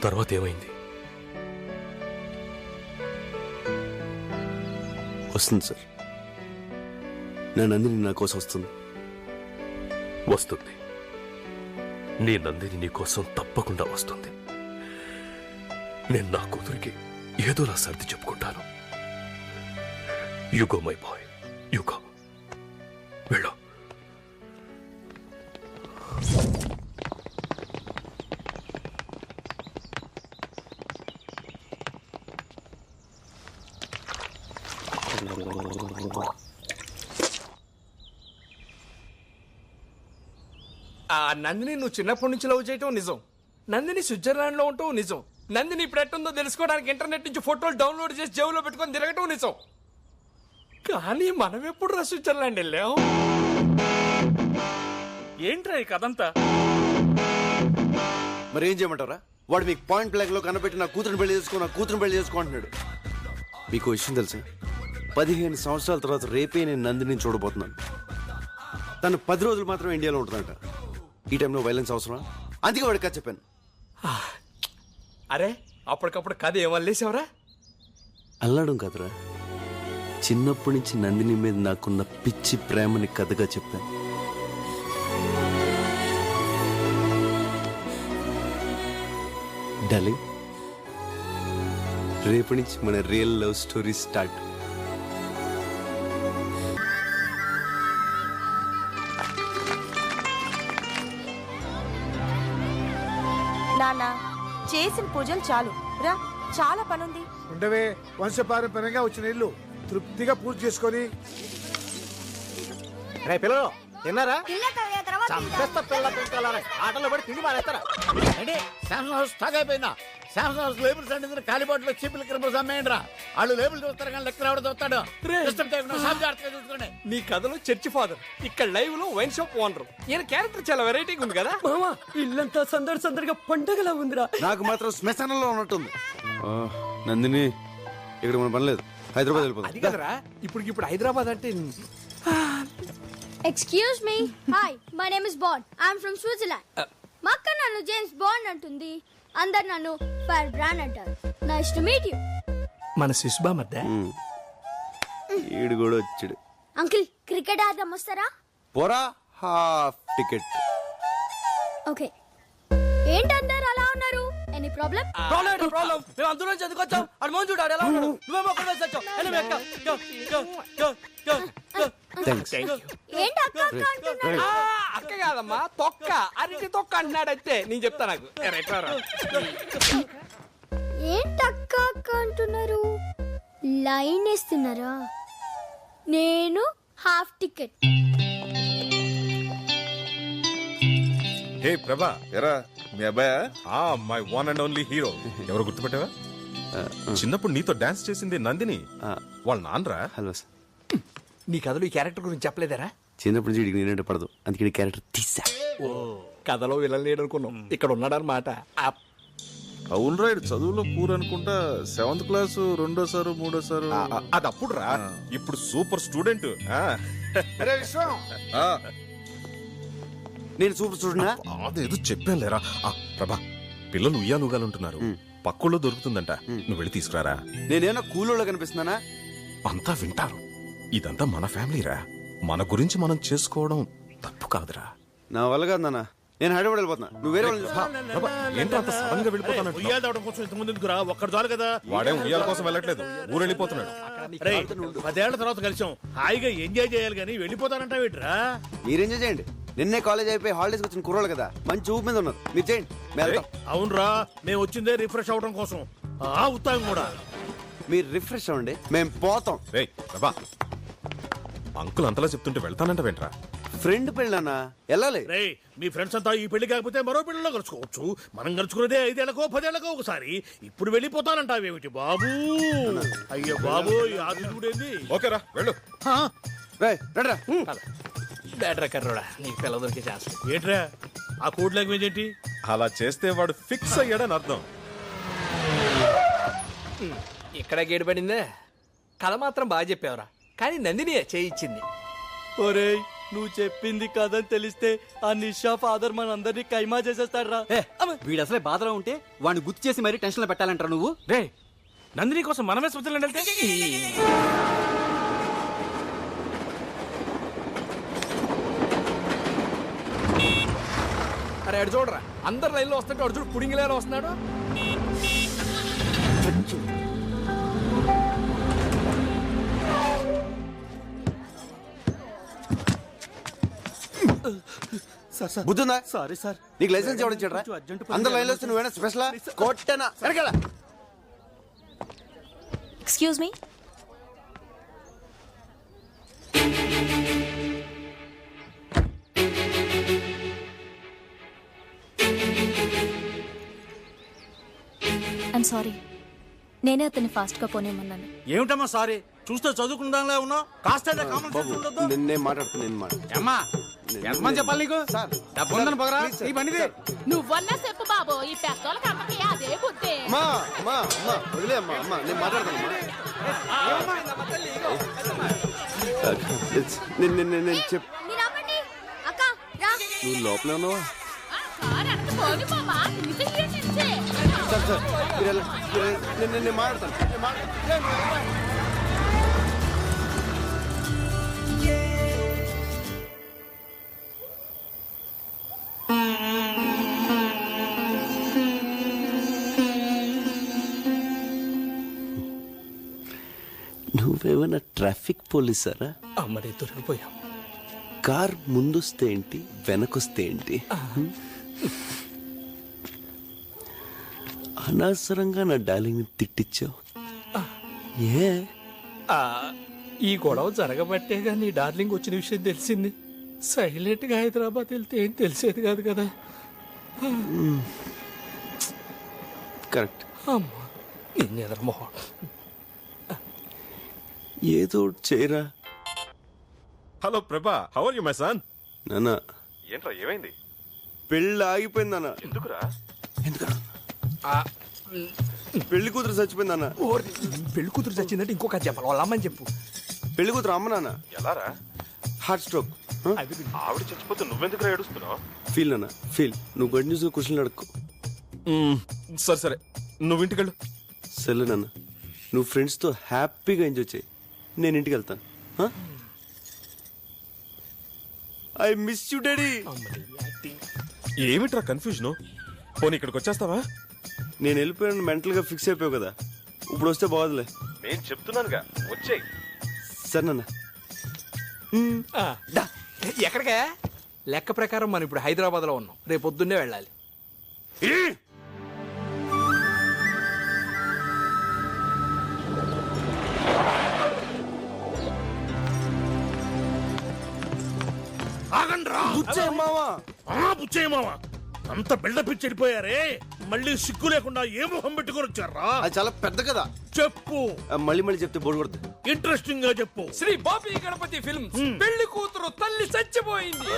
తర్వాత ఏమైంది? వస్తుంది సార్, నా నందిని నా కోసం వస్తుంది. వస్తుంది. నీ నందిని నీ కోసం తప్పకుండా వస్తుంది. నేను నా కూతురికి ఏదోలా సర్ది చెప్పుకుంటాను. You go my boy, you go. వెళ్ళు. నందిని నువ్వు చిన్నప్పటి నుంచి లవ్ చేయటం నిజం. నందిని స్విట్జర్లాండ్ లో ఉండటం నిజం. నందిని ఇప్పుడు ఎట్టుందో తెలుసుకోవడానికి ఇంటర్నెట్ నుంచి ఫోటోలు డౌన్లోడ్ చేసి జేబులో పెట్టుకొని తిరగటం నిజం. కానీ మనం ఎప్పుడు స్విట్జర్లాండ్ వెళ్ళాం? ఏంట్రా ఈ కథంతా? మరి ఏం చేయమంటారా? వాడు మీకు పాయింట్ బ్లాక్ లో కనబెట్టి నా కూతురుని పెళ్లి చేసుకో అంటున్నాడు. మీకు విషయం తెలుసా? 15 సంవత్సరాల తర్వాత రేపే నేను నందిని చూడబోతున్నాను. తను 10 రోజులు మాత్రమే ఇండియాలో ఉంటుందంట. ఈ టైంలో వైలెన్స్ అవసరం? అందుకే వాడికి కథ చెప్పాను. అరే అప్పటికప్పుడు కథ ఏమల్లేసావరా? అల్లాడం కదరా, చిన్నప్పటి నుంచి నందిని మీద నాకున్న పిచ్చి ప్రేమని కథగా చెప్పాను. డార్లింగ్, రేపటి నుంచి మన రియల్ లవ్ స్టోరీ స్టార్ట్. నాన్న, చేసిన పూజలు చాలు రా, చాలా పనుంది. ఉండవే, వంశపారంపర్యంగా వచ్చిన ఇల్లు తృప్తిగా పూజ చేసుకొని. రే పిల్లలు తిన్నారా? చంపేస్తా పిల్ల తింటారా? ఆటలో పడి తిని మారేస్తారా? అంటే శాంసంగ్ హౌస్ స్టాక్ అయిపోయిందా? శాంసంగ్ హౌస్ లేబుల్స్ అంటే కాలిబాట్లు చీపులు క్రిమినల్స్ అమ్మేయండిరా. వాళ్ళు లేబుల్ చూస్తారు కానీ లెక్కలు ఎవడో చూస్తాడు. చూసుకోండి. నీ కథలో చర్చి ఫాదర్, ఇక్కడ లైవ్ లో వైన్ షాప్ ఓనర్. ఈయన క్యారెక్టర్ చాలా వెరైటీగా ఉంది కదా మామా. ఇల్లంతా సందడిగా పండగలా ఉందిరా. నాకు మాత్రం శ్మశానంలో ఉన్నట్టుంది. నందిని, ఇక్కడ మన పని లేదు, హైదరాబాద్ వెళ్ళిపోతుంది. అది కదరా, ఇప్పుడు హైదరాబాద్ అంటే. Excuse me. Hi, my name is Bond. I'm from Switzerland. మా అక్క నన్ను జేమ్స్ బాండ్ అంటుంది. అందరు నన్ను ఫైర్ బ్రాండ్ అంటారు. Nice to meet you. మన శిశుబా మధ్య ఈడు కూడా వచ్చాడు. అంకిల్, క్రికెట్ ఆడదాం వస్తారా? పోరా, హాఫ్ టికెట్. ఓకే. ఏంటందరు అలా ఉన్నారు? Any problem? ప్రాబ్లం. మేము అందులో చదువుకొచ్చాం. అడు మోన్ చూడాడు ఎలా ఉన్నాడు. నువ్వేమో అక్కడ వేసి వచ్చావు. ఎనివే ఏంటి అక్క అంటున్నారు? అక్క కాదమ్మా, తొక్క. అరటి తొక్క అంటున్నాడైతే నేను చెప్తా. నాకు ఏంటి అక్క అక్క అంటున్నారు? లైన్ వేస్తున్నారా? నేను హాఫ్ టికెట్. హే ప్రభా, ఎరా మీ అబ్బాయా? My one and only hero. ఎవరు గుర్తుపెట్టావా? చిన్నప్పుడు నీతో డాన్స్ చేసింది నందిని, వాళ్ళ నాన్నరా. Hello sir. నీ కథలో ఈ క్యారెక్టర్ గురించి చెప్పలేదరా? చిన్నప్పటి నుంచి వీడికి నేనంటే పడదు, అందుకే క్యారెక్టర్ తీసా. ఓ, కథలో విలన్ లేడు అనుకున్నాం, ఇక్కడ ఉన్నాడనమాట. అవును రా, చదువులో పూర్ అనుకుంటా. 7th class రెండోసారు మూడోసారు. అది అప్పుడు రా, ఇప్పుడు సూపర్ స్టూడెంట్. నేను సూపర్ స్టూడెంట్. అదేదో చెప్పాను లేరా. ప్రభా, పిల్లలు ఉయ్యాలుగాలుంటున్నారు, పక్కుల్లో దొరుకుతుందంట, నువ్వు వెళ్ళి తీసుకురారా. నేనేమన్నా కూలోళ్ళ కనిపిస్తున్నానా? అంతా వింటారు. ఇదంతా మన ఫ్యామిలీరా, మన గురించి మనం చేసుకోవడం తప్పు కాదురా. నా వల్ల కాదు నాన్న, నేను హైదరాబాద్ వెళ్ళిపోతున్నా. నువ్వు వేరే ఏంటో అంత సడన్ గా వెళ్ళిపోతానంట. ఉయ్యాల కోసం ఇంతకుముందు ఎందుకురా? ఒక్కడు చాలు కదా. వాడేం ఉయ్యాల కోసం వెళ్ళట్లేదు, ఊరు వెళ్ళిపోతున్నాడు. 10 ఏళ్ల తర్వాత కలిసాం, హాయిగా ఎంజాయ్ చేయాలి కానీ వెళ్ళిపోతానంటా వీటిరా. మీరు ఎంజాయ్ చేయండి. నిన్నే కాలేజ్ అయిపోయి హాలిడేస్ వచ్చిన కుర్రోళ్ళు కదా, మంచి ఊపు మీద ఉన్నారు. మీరు చేయండి. అవునరా, మేము వచ్చిందే రిఫ్రెష్ అవడం కోసం. ఉత్తాం కూడా. మీరు రిఫ్రెష్ అవ్వండి, మేము పోతాం. అంకుల్ అంతలా చెప్తుంటే వెళ్తానంట వెంట్రా. ఫ్రెండ్ పెళ్ళన్నా వెళ్ళాలి. మీ ఫ్రెండ్స్ అంతా ఈ పెళ్లి కాకపోతే మరో పెళ్లిలో కలుసుకోవచ్చు. మనం కలుసుకున్నదే 5 ఏళ్లకో 10 ఏళ్లకో ఒకసారి. ఇప్పుడు వెళ్ళిపోతానంటావేమిటి బాబు? అయ్యో బాబు, ఆదిడేంది? ఓకేరా, వెళ్ళు. బ్యాటరా కర్రోడా, నీకు పిల్ల దొరికే ఛాన్స్. ఏంట్రా ఆ కోడ్ లాంగ్వేజ్ ఏంటి? అలా చేస్తే వాడు ఫిక్స్ అయ్యాడని అర్థం. ఇక్కడ గేడు పడిందే. కథ మాత్రం బాగా చెప్పావురా, కానీ నందిని చేయించింది. ఒరేయ్, నువ్వు చెప్పింది కదని తెలిస్తే ఆ నిషా ఫాదర్ మనందరినీ కైమా చేసేస్తాడ్రా. వీడు అసలే బాధలో ఉంటే వాడిని గుర్తు చేసి మరీ టెన్షన్ లో పెట్టాలంటారా నువ్వు? రే నందిని కోసం మనమే స్విట్జర్లాండ్ వెళ్తే అరే అడు చూడరా అందరు లైన్లో వస్తుంటే అడు చూడు పుడింగిలేలా వస్తున్నాడు. బుద్ధుందా? Sorry sir. నీకు లైసెన్స్ ఎవరు ఇచ్చాడ్రా? అందరు లైన్లో వస్తే నువ్వేనా స్పెషలా? కొట్టనా వెనకాల. Excuse me. ఐమ్ సారీ, నేనే అతన్ని ఫాస్ట్ గా పోనేమన్నాను. ఏమిటమ్మా సారీ? చూస్తే చదువుకుందాంలా ఉన్నావు, కాస్త నేను మాట్లాడుతున్నా. అమ్మా ఎంతమంది చెప్పాలి నీకు? సార్ డబ్బు ఉందని పొగరా ఈ బండిది. నువ్వన్నా చెప్పు బాబు, ఈ పెద్దోళ్ళకి అమ్మకి అదే బుద్ధి. అమ్మా అమ్మా అమ్మా వదిలే అమ్మా అమ్మా నేను మాట్లాడతాను. నేను చెప్ మీరు ఆపండి. అక్క రా. నువ్వు లోపలే ఉన్నావా? కారు వెనక్కి పోని బాబా, ఇది ఏంటి? సార్ సార్ నేను మాట్లాడతాను. నువ్వేమైనా ట్రాఫిక్ పోలీసారా? అమ్మడే దొరికిపోయాం. కార్ ముందొస్తే ఏంటి, వెనకొస్తే ఏంటి? అనవసరంగా నా డార్లింగ్ తిట్టించావు. ఏ ఈ గొడవ జరగబట్టేగా నీ డార్లింగ్ వచ్చిన విషయం తెలిసింది. సైలెంట్ గా హైదరాబాద్ వెళ్తే ఏం తెలిసేది కాదు కదా. కరెక్ట్. అమ్మా నేను ఎదరమోహం. ఏదో ఒకటి చేయరా. Hello Prabha, how are you my son? నాన్న ఏంట్రా ఏమైంది? పెళ్ళి ఆగిపోయింది అన్న. ఎందుకురా? ఎందుకన్నా? పెళ్లి కూతురు చచ్చిపోయింది అన్న. పెళ్లి కూతురు చచ్చిందంటే ఇంకొక చెప్పాలి, వాళ్ళ అమ్మని చెప్పు. పెళ్లి కూతురు అమ్మ నాన్న ఎలారా? Heart stroke. ఆవిడ చచ్చిపోతే నువ్వెందుకురా ఏడుస్తున్నావు? ఫీల్ అన్న ఫీల్. నువ్వు గడ్ న్యూస్ క్వశ్చన్లు అడుక్కో. సరే సరే, నువ్వు ఇంటికెళ్ళు. సరే నాన్న, నువ్వు ఫ్రెండ్స్తో హ్యాపీగా ఎంజాయ్ చేయి. నేను ఇంటికి వెళ్తాను. I miss you daddy. ఏమిట్రా కన్ఫ్యూజన్? పోనీ ఇక్కడికి వచ్చేస్తావా? నేను వెళ్ళిపోయాను మెంటల్గా ఫిక్స్ అయిపోయావు కదా, ఇప్పుడు వస్తే బాగోదులే. నేను చెప్తున్నానుగా వచ్చేయ్. సరే నాన్న. ఎక్కడికే? లెక్క ప్రకారం మనం ఇప్పుడు హైదరాబాద్ లో ఉన్నాం, రేపు పొద్దున్నే వెళ్ళాలి. బుచ్చయ్య మావా, అంత బిల్డప్ ఇచ్చి వెళ్ళిపోయారే, మళ్ళీ సిగ్గు లేకుండా ఏ మొహం పెట్టుకొని వచ్చారా? అది చాలా పెద్ద కదా. చెప్పు. మళ్ళీ మళ్ళీ చెప్తే బోర్డు కొడుతుంది. ఇంట్రెస్టింగ్ గా చెప్పు. శ్రీ బాబీ గణపతి ఫిల్మ్స్. పెళ్లి కూతురు తల్లి చచ్చిపోయింది.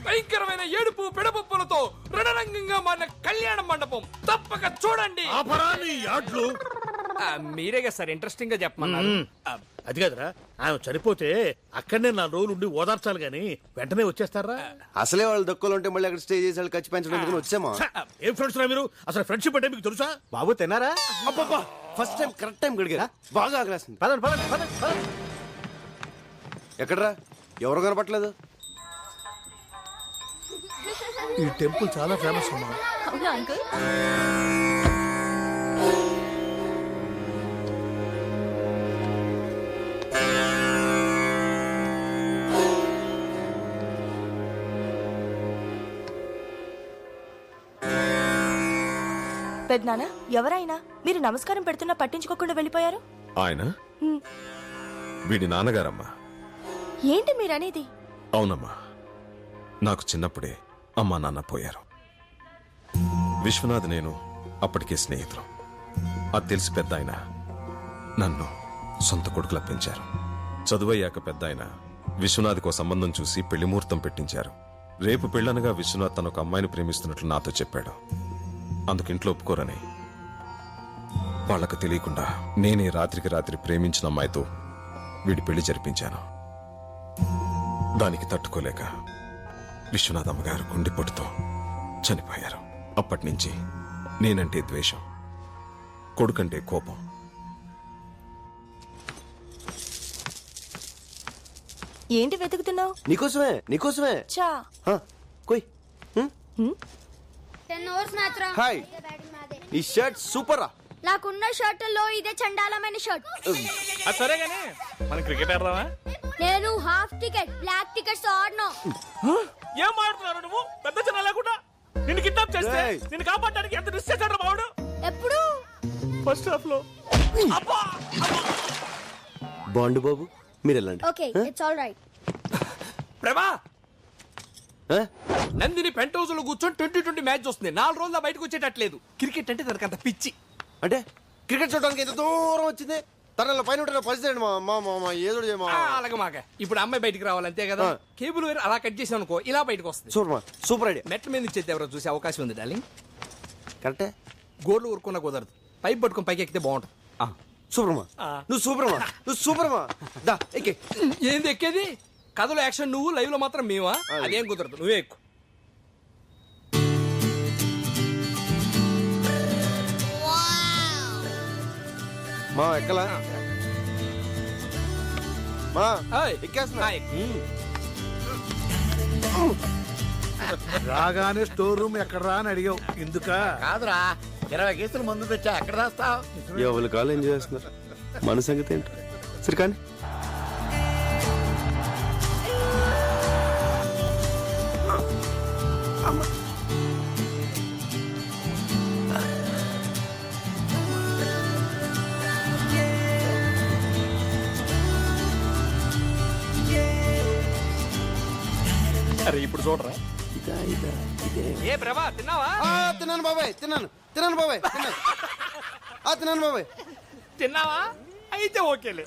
భయంకరమైన ఏడుపు పెడపప్పులతో రణరంగంగా మారిన కళ్యాణ మండపం. తప్పక చూడండి. మీరేగా సార్ ఇంట్రెస్టింగ్ గా చెప్పమన్నారు. అది కదరా, ఆమె చనిపోతే అక్కడనే 4 రోజులు ఉండి ఓదార్చాలి గాని వెంటనే వచ్చేస్తారా? అసలే వాళ్ళు దక్కులు ఉంటే మళ్ళీ అక్కడ స్టే చేసి వాళ్ళు ఖర్చు పెంచడానికి వచ్చామా? ఏం ఫ్రెండ్స్ రా మీరు? అసలు ఫ్రెండ్షిప్ అంటే మీకు తెలుసా? బాబు తిన్నారా? అబ్బబ్బా, ఫస్ట్ టైం కరెక్ట్ టైం గడిగారా? బాగా ఆగలేస్తుంది. పదండి పదండి పదండి పదండి. ఎక్కడరా? ఎవరు కనపట్లేదు? ఈ టెంపుల్ చాలా ఫేమస్ అమ్మా. అవునా అంకుల్? పెద్దనాన్న, ఎవరైనా మీరు నమస్కారం పెడుతున్నా పట్టించుకోకుండా వెళ్ళిపోయారు. ఆయన వీడి నాన్నగారమ్మా. ఏంటి మీరనేది? అవునమ్మా, నాకు చిన్నప్పుడే అమ్మా నాన్న పోయారు. విశ్వనాథ్ నేను అప్పటికే స్నేహితులు. అది తెలిసి పెద్ద ఆయన నన్ను సొంత కొడుకులా పెంచారు. చదువయ్యాక పెద్ద ఆయన విశ్వనాథ్కో సంబంధం చూసి పెళ్లి ముహూర్తం పెట్టించారు. రేపు పెళ్ళనగా విశ్వనాథ్ తన ఒక అమ్మాయిని ప్రేమిస్తున్నట్లు నాతో చెప్పాడు. అందుకు ఇంట్లో ఒప్పుకోరని వాళ్లకు తెలియకుండా నేనే రాత్రికి రాత్రి ప్రేమించిన అమ్మాయితో వీడి పెళ్లి జరిపించాను. దానికి తట్టుకోలేక విశ్వనాథమ్మ గారు గుండెపోటుతో చనిపోయారు. అప్పటి నుంచి నేనంటే ద్వేషం, కొడుకంటే కోపం. ఏంటి వెతుకుతున్నావు? నీకోసమే చా కొయ్. 10 ఓవర్స్ మ్యాచ్ రా. హాయ్, ఈ షర్ట్ సూపర్ రా. నాకున్న షర్టుల్లో ఇదే చండాలమైన షర్ట్. సరే గానీ మనం క్రికెట్ ఆడదామా? నేను హాఫ్ టికెట్, బ్లాక్ టికెట్స్ ఆడను. ఏం ఆడుతున్నారు నువ్వు? పెద్ద చిన్న లేకుండా నిన్ను కిడ్నాప్ చేస్తే నిన్ను కాపాడడానికి ఎంత రిస్క్ చేశాడు బావుడు? ఎప్పుడు? ఫస్ట్ హాఫ్ లో. బాండు బాబు మీరు వెళ్ళండి. Okay, it's all right. ప్రభా, నందిని పెంట్ హౌస్ లో కూర్చొని 2020 మ్యాచ్ వస్తుంది. 4 రోజుల్లో బయటకు వచ్చేటట్లేదు. క్రికెట్ అంటే తనకు అంత పిచ్చి. అంటే క్రికెట్ చూడడానికి ఎంత దూరం వచ్చింది. తన పైన పరిస్థితి ఏదో అలాగే మాక. ఇప్పుడు అమ్మాయి బయటికి రావాలి అంతే కదా. కేబుల్ వైర్ అలా కట్ చేసాం అనుకో, ఇలా బయటకు వస్తుంది. Super idea. మెట్ల మీద ఇచ్చేది ఎవరో చూసే అవకాశం ఉంది డార్లింగ్. కరెక్టే. గోర్లు ఊరుకున్నా కుదరదు. పైప్ పట్టుకుని పైకి ఎక్కితే బాగుంటుంది. నువ్వు సూపర్మా దా ఎక్కే. ఏంది ఎక్కేది? కథలో యాక్షన్ నువ్వు, లైవ్ లో మాత్రం మేమా? అదేం కుదరదు, నువ్వే ఎక్కువ. మా ఎక్కలా మా ఏయ్, ఎక్కేస్తున్నా. రాగానే స్టోర్ రూమ్ ఎక్కడ రా అని అడిగావు. ఎందుక? కాదురా, 20 కేసులు మందు తెచ్చా. ఎక్కడ రాస్తావు? ఎవరి కాలు ఎంజాయ్ చేస్తున్నారు. మన సంగతి ఏంటి? సరే కానీ అరే ఇప్పుడు చూడరా. ఏ ప్రభా, తిన్నావా? తిన్నాను బాబాయ్. తిన్నాను బాబాయ్. తిన్నావా? అయితే ఓకేలే.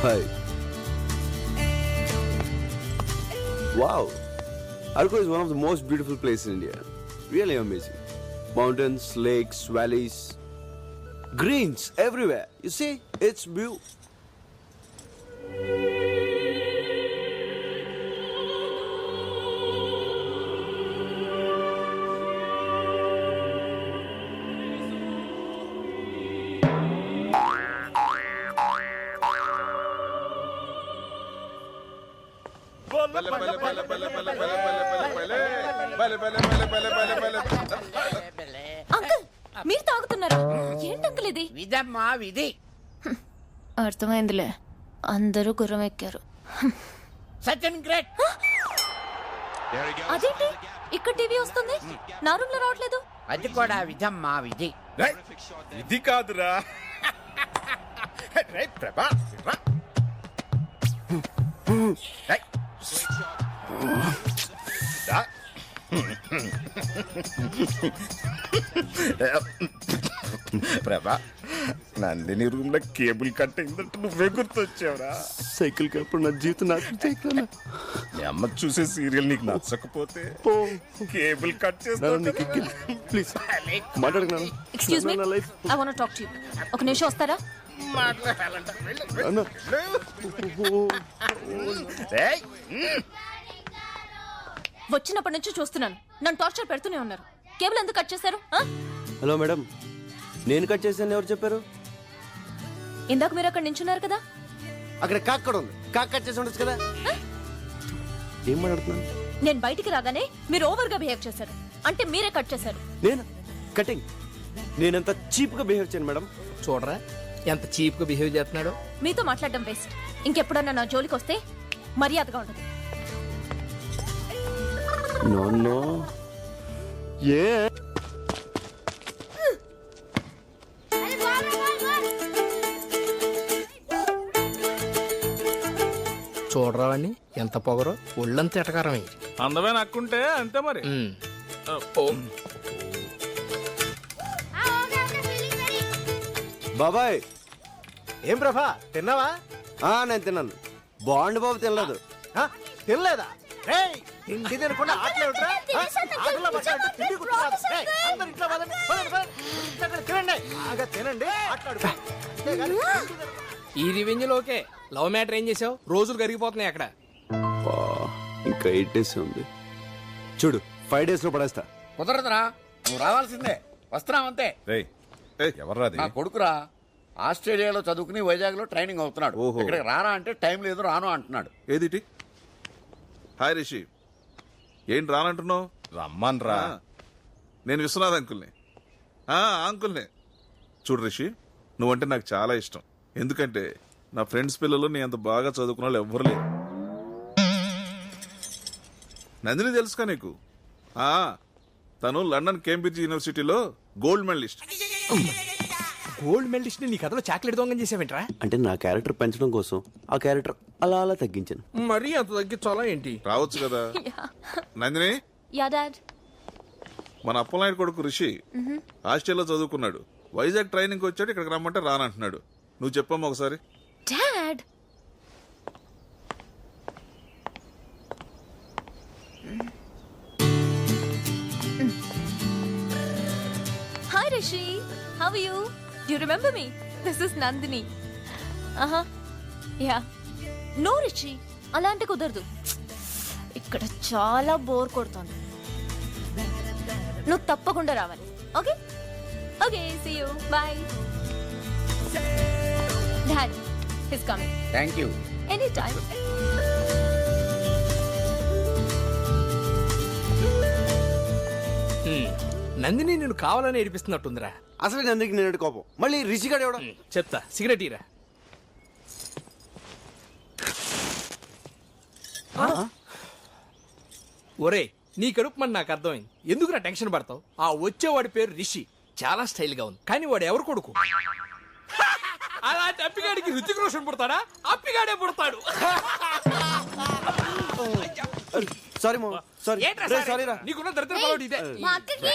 Hi. Wow. Arco is one of the most beautiful places in India. Really amazing. Mountains, lakes, valleys, greens everywhere. You see, it's beautiful. Uncle, మీరు తాగుతున్నారా? ఏంటి అంకుల్ ఇది? విధమ్మా విధి. అర్థమైందిలే, అందరూ గుర్రం ఎక్కారు. సచిన్ గ్రేట్. అదేంటి ఇక్కడ టీవీ వస్తుంది, నా రూమ్ లో రావట్లేదు? అది కూడా విధమ్మా విధి. ఇది కాదురా. ప్రభా, ప్రభా, నందిని రూమ్ లో కేబుల్ కట్ అయిందంటే నువ్వే గుర్తొచ్చావురా. సైకిల్ కప్పుడు నా జీవితం నాకు మీ అమ్మ చూసే సీరియల్ నీకు నచ్చకపోతే కేబుల్ కట్ చేస్తా. ప్లీజ్ మాట్లాడుకున్నాను. Excuse me, I want to talk to you. ఒక నిమిషం వస్తారా? వచ్చినప్పటి నుంచి చూస్తున్నాను, నన్ను టార్చర్ పెడుతూనే ఉన్నారు. కేబుల్ ఎందుకు కట్ చేశారు? హలో మేడం, నేను కట్ చేశాను ఎవరు చెప్పారు? ఇందాక మీరు అక్కడ నించున్నారు కదా. అక్కడ కాక్ కూడా ఉంది, కాక్ కట్ చేసి ఉండొచ్చు కదా. ఏం మాట్లాడుతున్నాను? నేను బయటికి రాగానే మీరు ఓవర్ గా బిహేవ్ చేశారు, అంటే మీరే కట్ చేశారు. నేను కటింగ్? నేనంత చీప్ గా బిహేవ్ చేయను మేడం. చూడరా ఎంత చీప్ గా బిహేవ్ చేస్తున్నాడు. మీతో మాట్లాడడం వేస్ట్. ఇంకెప్పుడన్నా నా జోలికి వస్తే మర్యాదగా ఉండదు. నో ఏ చూడరావని ఎంత పొగరో ఒళ్ళంత ఎటకారమే. అందమే నక్కుంటే అంతే మరి. బాబాయ్ ఏం ప్రభా తిన్నావా? నేను తిన్నాను. బాండ్ బాబు తినలేదు. తినలేదా? రేయ్, తిండి తినకుండా ఆటలు ఏమిట్రా? ఆటల్లో పడ్డారంటే తిండి గుర్తురాదు. రేయ్, అందరూ ఇంట్లో పదండి, పదండి, పదండి. ఇంట్లో తినండి, బాగా తినండి, ఆటలాడుకో. అంతేగాని తిండి తినకుండా. ఈ రివెంజ్ లోకే లవ్ మ్యాటర్ ఏం చేసావు? రోజులు కరిగిపోతున్నాయి అక్కడ. ఇంకా 8 days ఉంది. చూడు 5 days లో పడేస్తా. కుదరదురా, నువ్వు రావాల్సిందే. వస్తున్నావంతే. రేయ్ ఎవర్రాది? నా కొడుకురా, ఆస్ట్రేలియాలో చదువుకుని వైజాగ్ లో ట్రైనింగ్ అవుతున్నాడు. ఓహో. ఇక్కడికి రారా అంటే టైం లేదు, రాను అంటున్నాడు. ఏదిటి? హాయ్ రిషి, ఏంటి రానంటున్నావు? రమ్మన్రా. నేను విశ్వనాథ్ అంకుల్ని. అంకుల్ని. చూడు రిషి, నువ్వంటే నాకు చాలా ఇష్టం. ఎందుకంటే నా ఫ్రెండ్స్ పిల్లలు నీ అంత బాగా చదువుకున్న వాళ్ళు ఎవ్వరు లేరు. నందిని తెలుసుకా నీకు? తను లండన్ కేంబ్రిడ్జ్ యూనివర్సిటీలో గోల్డ్ మెడలిస్ట్. గోల్డ్ మెడలిస్ట్ నీ కథలో చాక్లెట్ దొంగం చేసావేంట్రా? అంటే నా క్యారెక్టర్ పెంచడం కోసం ఆ క్యారెక్టర్ అలా అలా తగ్గించాను. మరీ అంత తగ్గించాలా ఏంటి? రావచ్చు కదా. Nandini, yeah dad. మన అప్పలనాయుడు కొడుకు రిషి ఆస్ట్రేలియాలో చదువుకున్నాడు. వైజాగ్ ట్రైనింగ్ వచ్చాడు, ఇక్కడికి రమ్మంటే రానంటున్నాడు. నువ్వు చెప్పమ్మా ఒకసారి. Dad, hi Rishi, how are you? Do you remember me? This is Nandini. Yeah. No Rishi, అలాంటి కుదరదు. ఇక్కడ చాలా బోర్ కొడుతోంది. నువ్వు తప్పకుండా రావాలి. Okay okay, see you, bye. Dad, his coming. Thank you. Any time. Nandini నేను కావాలని ఏడిపిస్తున్నట్టుందిరా. అసలు నందికి నేను కోపం, మళ్ళీ రిషిగాడు ఎవడ? చెప్తా, సిగరెట్ ఇరా. ఒరే, నీ కడుపు మన నాకు అర్థమైంది. ఎందుకురా టెన్షన్ పడతావు? ఆ వచ్చేవాడి పేరు రిషి, చాలా స్టైల్ గా ఉంది. కానీ వాడు ఎవరు కొడుకు? అలాంటి అప్పిగాడికి రుచిక రోషన్ పుడతాడా? అప్పిగాడే పుడతాడు. సారీ సారీ నీకున్న దరిద్ర ఇదే. మా అక్కకి